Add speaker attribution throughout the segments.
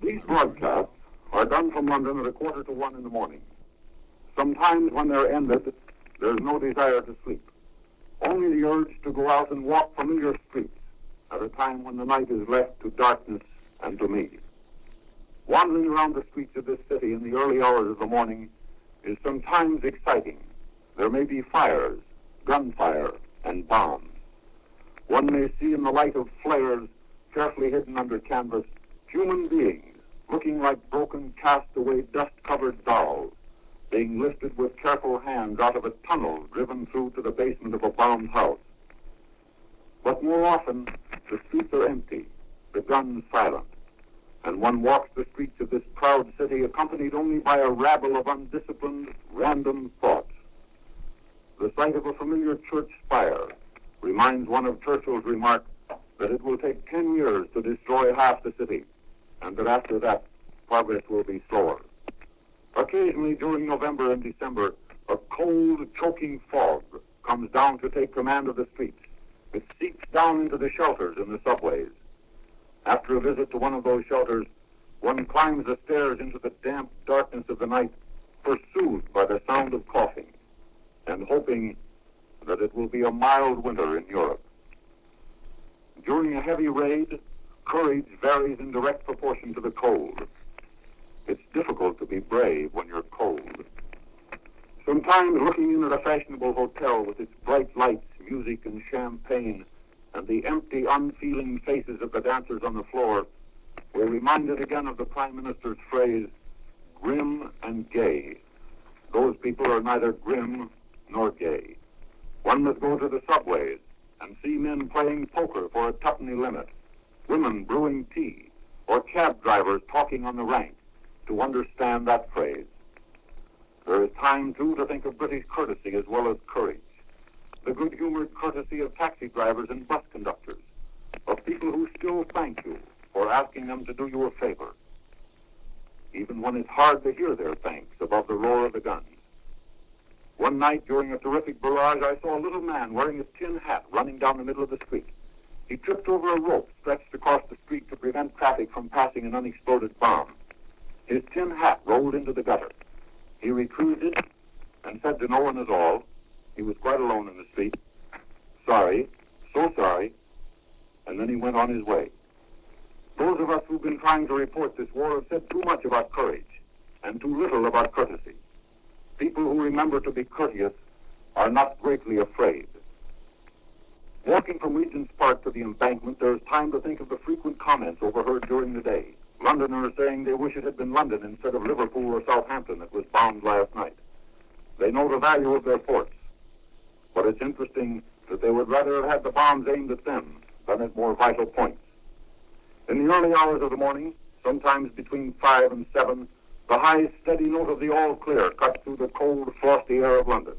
Speaker 1: These broadcasts are done from London at 1:45 in the morning. Sometimes when they're ended, there's no desire to sleep. Only the urge to go out and walk familiar streets at a time when the night is left to darkness and to me. Wandering around the streets of this city in the early hours of the morning is sometimes exciting. There may be fires, gunfire, and bombs. One may see in the light of flares carefully hidden under canvas human beings looking like broken, cast-away, dust-covered dolls being lifted with careful hands out of a tunnel driven through to the basement of a bombed house. But more often, the streets are empty, the guns silent, and one walks the streets of this proud city accompanied only by a rabble of undisciplined, random thoughts. The sight of a familiar church spire reminds one of Churchill's remark that it will take 10 years to destroy half the city, and that after that, progress will be slower. Occasionally, during November and December, a cold, choking fog comes down to take command of the streets. It seeps down into the shelters in the subways. After a visit to one of those shelters, one climbs the stairs into the damp darkness of the night, pursued by the sound of coughing, and hoping that it will be a mild winter in Europe. During a heavy raid, courage varies in direct proportion to the cold. It's difficult to be brave when you're cold. Sometimes looking in at a fashionable hotel with its bright lights, music, and champagne, and the empty, unfeeling faces of the dancers on the floor, we're reminded again of the Prime Minister's phrase, grim and gay. Those people are neither grim nor gay. One must go to the subways and see men playing poker for a tuppenny limit, women brewing tea, or cab drivers talking on the rank to understand that phrase. There is time, too, to think of British courtesy as well as courage. The good-humored courtesy of taxi drivers and bus conductors, of people who still thank you for asking them to do you a favor, even when it's hard to hear their thanks above the roar of the guns. One night during a terrific barrage, I saw a little man wearing a tin hat running down the middle of the street. He tripped over a rope stretched across the street to prevent traffic from passing an unexploded bomb. His tin hat rolled into the gutter. He retrieved it and said to no one at all, he was quite alone in the street, "Sorry, so sorry," and then he went on his way. Those of us who've been trying to report this war have said too much about courage and too little about courtesy. People who remember to be courteous are not greatly afraid. Walking from Regent's Park to the embankment, there is time to think of the frequent comments overheard during the day. Londoners saying they wish it had been London instead of Liverpool or Southampton that was bombed last night. They know the value of their ports, but it's interesting that they would rather have had the bombs aimed at them than at more vital points. In the early hours of the morning, sometimes between 5 and 7, the high, steady note of the all-clear cuts through the cold, frosty air of London.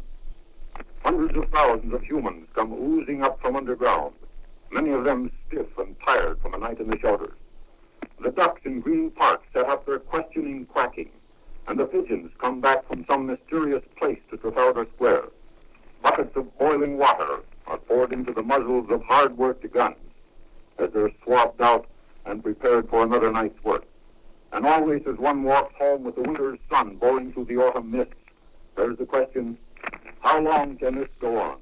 Speaker 1: Hundreds of thousands of humans come oozing up from underground, many of them stiff and tired from a night in the shelters. The ducks in Green Park set up their questioning quacking, and the pigeons come back from some mysterious place to Trafalgar Square. Buckets of boiling water are poured into the muzzles of hard-worked guns as they're swabbed out and prepared for another night's work. And always as one walks home with the winter's sun boring through the autumn mists, there's the question, how long can this go on?